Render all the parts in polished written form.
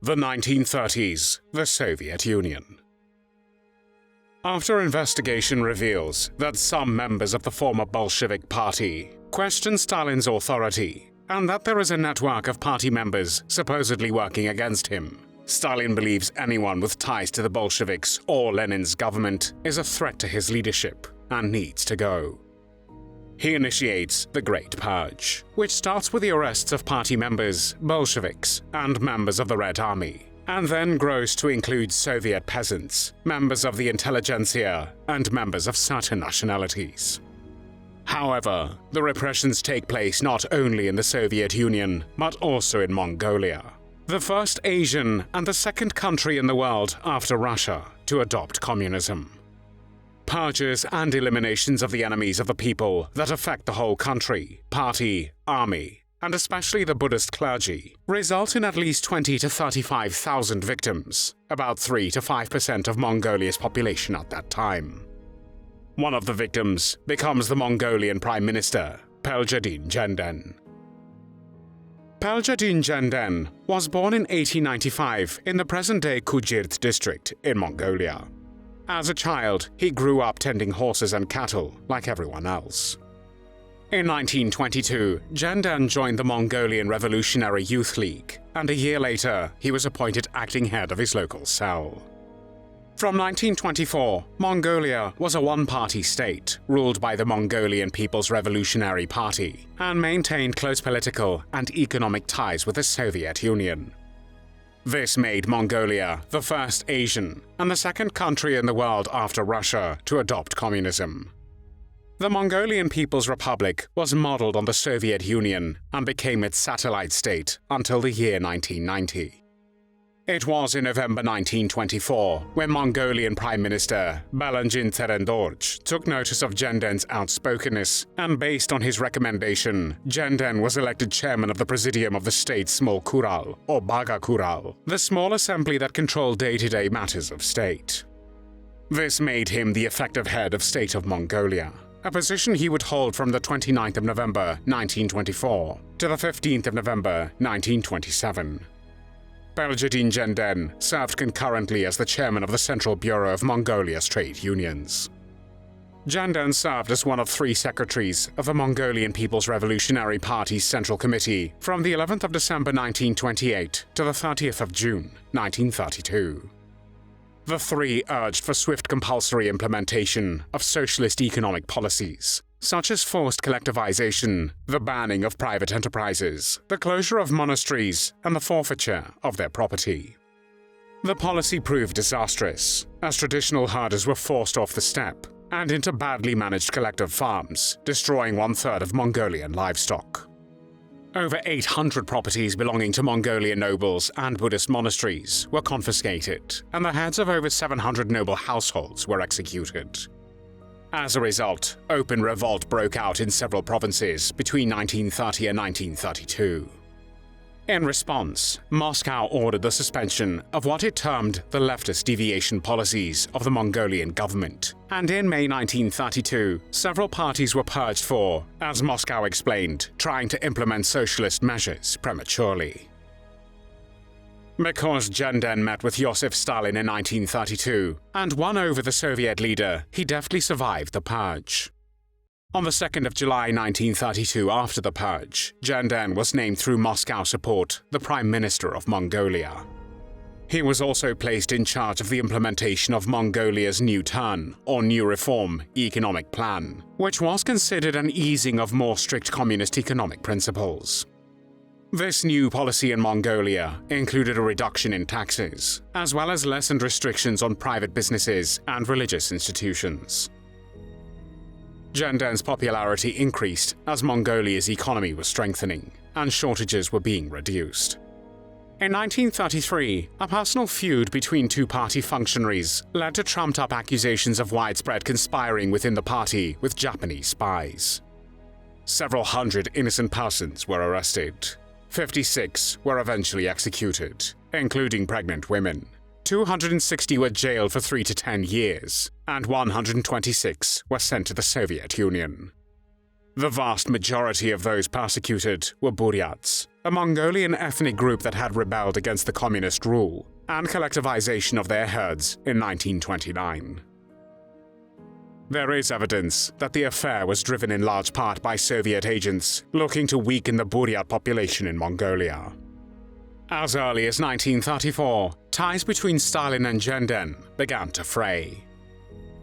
The 1930s, the Soviet Union. After investigation reveals that some members of the former Bolshevik Party question Stalin's authority and that there is a network of party members supposedly working against him, Stalin believes anyone with ties to the Bolsheviks or Lenin's government is a threat to his leadership and needs to go. He initiates the Great Purge, which starts with the arrests of party members, Bolsheviks, and members of the Red Army, and then grows to include Soviet peasants, members of the intelligentsia, and members of certain nationalities. However, the repressions take place not only in the Soviet Union, but also in Mongolia, the first Asian and the second country in the world after Russia to adopt communism. Purges and eliminations of the enemies of the people that affect the whole country, party, army, and especially the Buddhist clergy, result in at least 20 to 35,000 victims, about 3 to 5% of Mongolia's population at that time. One of the victims becomes the Mongolian Prime Minister, Peljidiin Genden. Peljidiin Genden was born in 1895 in the present-day Khujirt district in Mongolia. As a child, he grew up tending horses and cattle like everyone else. In 1922, Genden joined the Mongolian Revolutionary Youth League, and a year later, he was appointed acting head of his local cell. From 1924, Mongolia was a one-party state ruled by the Mongolian People's Revolutionary Party and maintained close political and economic ties with the Soviet Union. This made Mongolia the first Asian and the second country in the world after Russia to adopt communism. The Mongolian People's Republic was modeled on the Soviet Union and became its satellite state until the year 1990. It was in November 1924 when Mongolian Prime Minister Peljidiin Genden took notice of Genden's outspokenness, and based on his recommendation, Genden was elected chairman of the Presidium of the state's small Khural, or Baga Khural, the small assembly that controlled day-to-day matters of state. This made him the effective head of state of Mongolia, a position he would hold from the 29th of November 1924 to the 15th of November 1927. Peljidiin Genden served concurrently as the chairman of the Central Bureau of Mongolia's trade unions. Genden served as one of 3 secretaries of the Mongolian People's Revolutionary Party's Central Committee from the 11th of December 1928 to the 30th of June 1932. The 3 urged for swift compulsory implementation of socialist economic policies, such as forced collectivization, the banning of private enterprises, the closure of monasteries, and the forfeiture of their property. The policy proved disastrous, as traditional herders were forced off the steppe and into badly managed collective farms, destroying 1/3 of Mongolian livestock. Over 800 properties belonging to Mongolian nobles and Buddhist monasteries were confiscated, and the heads of over 700 noble households were executed. As a result, open revolt broke out in several provinces between 1930 and 1932. In response, Moscow ordered the suspension of what it termed the leftist deviation policies of the Mongolian government, and in May 1932, several parties were purged for, as Moscow explained, trying to implement socialist measures prematurely. Because Genden met with Joseph Stalin in 1932 and won over the Soviet leader, he deftly survived the purge. On the 2nd of July 1932, after the purge, Genden was named through Moscow support the Prime Minister of Mongolia. He was also placed in charge of the implementation of Mongolia's New Turn, or New Reform, economic plan, which was considered an easing of more strict communist economic principles. This new policy in Mongolia included a reduction in taxes, as well as lessened restrictions on private businesses and religious institutions. Genden's popularity increased as Mongolia's economy was strengthening, and shortages were being reduced. In 1933, a personal feud between 2 party functionaries led to trumped-up accusations of widespread conspiring within the party with Japanese spies. Several hundred innocent persons were arrested. 56 were eventually executed, including pregnant women. 260 were jailed for 3 to 10 years, and 126 were sent to the Soviet Union. The vast majority of those persecuted were Buryats, a Mongolian ethnic group that had rebelled against the communist rule and collectivization of their herds in 1929. There is evidence that the affair was driven in large part by Soviet agents looking to weaken the Buryat population in Mongolia. As early as 1934, ties between Stalin and Genden began to fray.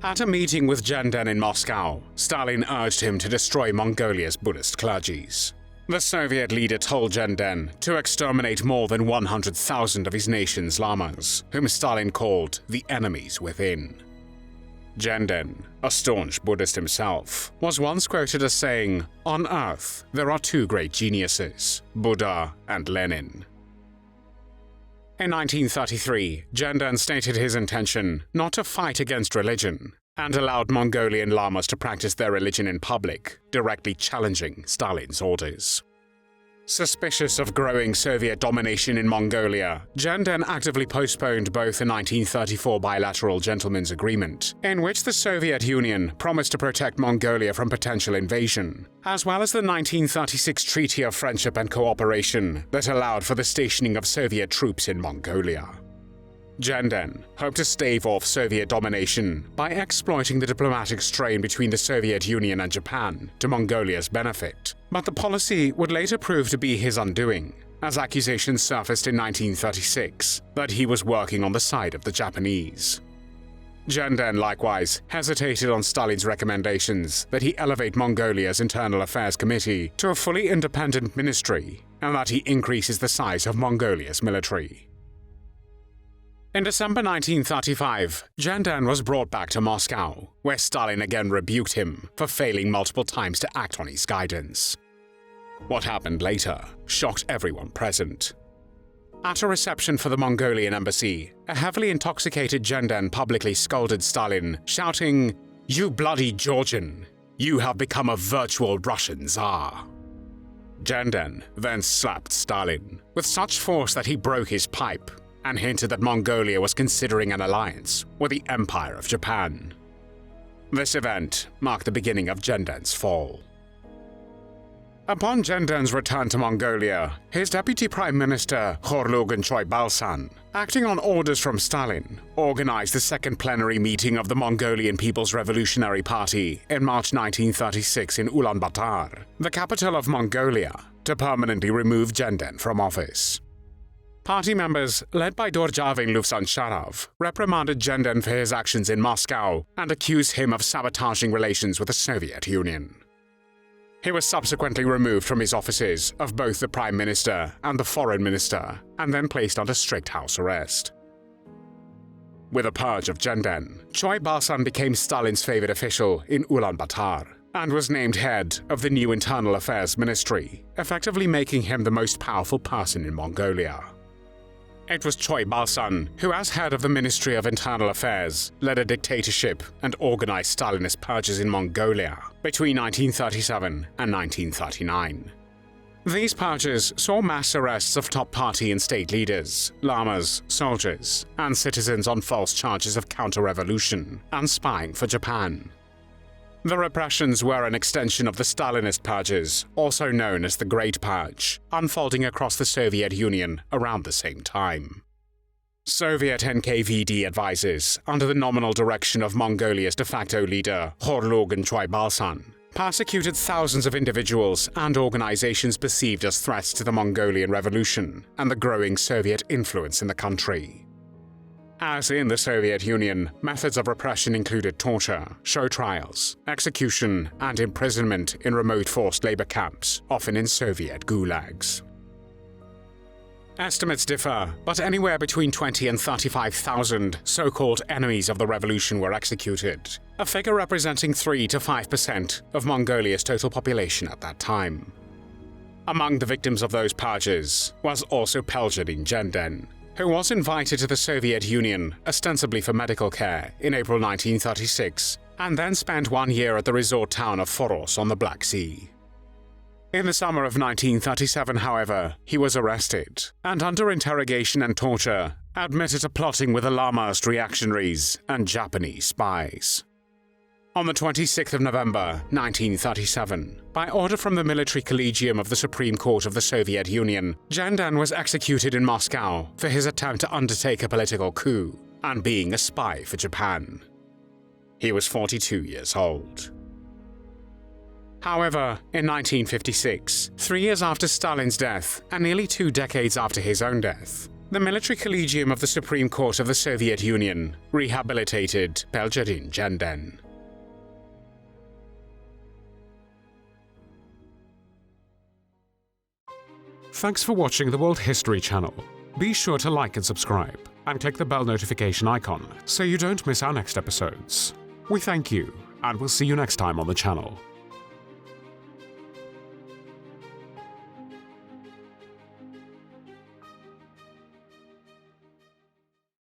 At a meeting with Genden in Moscow, Stalin urged him to destroy Mongolia's Buddhist clergies. The Soviet leader told Genden to exterminate more than 100,000 of his nation's lamas, whom Stalin called the enemies within. Genden, a staunch Buddhist himself, was once quoted as saying, "On earth, there are two great geniuses, Buddha and Lenin." In 1933, Genden stated his intention not to fight against religion and allowed Mongolian lamas to practice their religion in public, directly challenging Stalin's orders. Suspicious of growing Soviet domination in Mongolia, Genden actively postponed both the 1934 bilateral gentlemen's agreement, in which the Soviet Union promised to protect Mongolia from potential invasion, as well as the 1936 Treaty of Friendship and Cooperation that allowed for the stationing of Soviet troops in Mongolia. Genden hoped to stave off Soviet domination by exploiting the diplomatic strain between the Soviet Union and Japan to Mongolia's benefit, but the policy would later prove to be his undoing, as accusations surfaced in 1936 that he was working on the side of the Japanese. Genden likewise hesitated on Stalin's recommendations that he elevate Mongolia's Internal Affairs Committee to a fully independent ministry and that he increases the size of Mongolia's military. In December 1935, Genden was brought back to Moscow, where Stalin again rebuked him for failing multiple times to act on his guidance. What happened later shocked everyone present. At a reception for the Mongolian embassy, a heavily intoxicated Genden publicly scolded Stalin, shouting, "You bloody Georgian! You have become a virtual Russian Tsar!" Genden then slapped Stalin with such force that he broke his pipe and hinted that Mongolia was considering an alliance with the Empire of Japan. This event marked the beginning of Genden's fall. Upon Genden's return to Mongolia, his deputy Prime Minister Khorloogiin Choibalsan, acting on orders from Stalin, organized the second plenary meeting of the Mongolian People's Revolutionary Party in March 1936 in Ulaanbaatar, the capital of Mongolia, to permanently remove Genden from office. Party members, led by Dorjavin Lufsan-Sharov, reprimanded Genden for his actions in Moscow and accused him of sabotaging relations with the Soviet Union. He was subsequently removed from his offices of both the Prime Minister and the Foreign Minister, and then placed under strict house arrest. With the purge of Genden, Choibalsan became Stalin's favorite official in Ulaanbaatar and was named head of the new Internal Affairs Ministry, effectively making him the most powerful person in Mongolia. It was Choibalsan who, as head of the Ministry of Internal Affairs, led a dictatorship and organized Stalinist purges in Mongolia between 1937 and 1939. These purges saw mass arrests of top party and state leaders, lamas, soldiers, and citizens on false charges of counter-revolution and spying for Japan. The repressions were an extension of the Stalinist purges, also known as the Great Purge, unfolding across the Soviet Union around the same time. Soviet NKVD advisors, under the nominal direction of Mongolia's de facto leader Khorloogiin Choibalsan, persecuted thousands of individuals and organizations perceived as threats to the Mongolian Revolution and the growing Soviet influence in the country. As in the Soviet Union, methods of repression included torture, show trials, execution, and imprisonment in remote forced labor camps, often in Soviet gulags. Estimates differ, but anywhere between 20 and 35,000 so-called enemies of the revolution were executed, a figure representing 3 to 5% of Mongolia's total population at that time. Among the victims of those purges was also Peljidiin Genden, who was invited to the Soviet Union ostensibly for medical care in April 1936, and then spent 1 year at the resort town of Foros on the Black Sea. In the summer of 1937, however, he was arrested, and under interrogation and torture, admitted to plotting with the Lamist reactionaries and Japanese spies. On the 26th of November, 1937, by order from the Military Collegium of the Supreme Court of the Soviet Union, Genden was executed in Moscow for his attempt to undertake a political coup and being a spy for Japan. He was 42 years old. However, in 1956, 3 years after Stalin's death and nearly 2 decades after his own death, the Military Collegium of the Supreme Court of the Soviet Union rehabilitated Peljidiin Genden. Thanks for watching the World History channel. Be sure to like and subscribe, and click the bell notification icon so you don't miss our next episodes. We thank you, and we'll see you next time on the channel.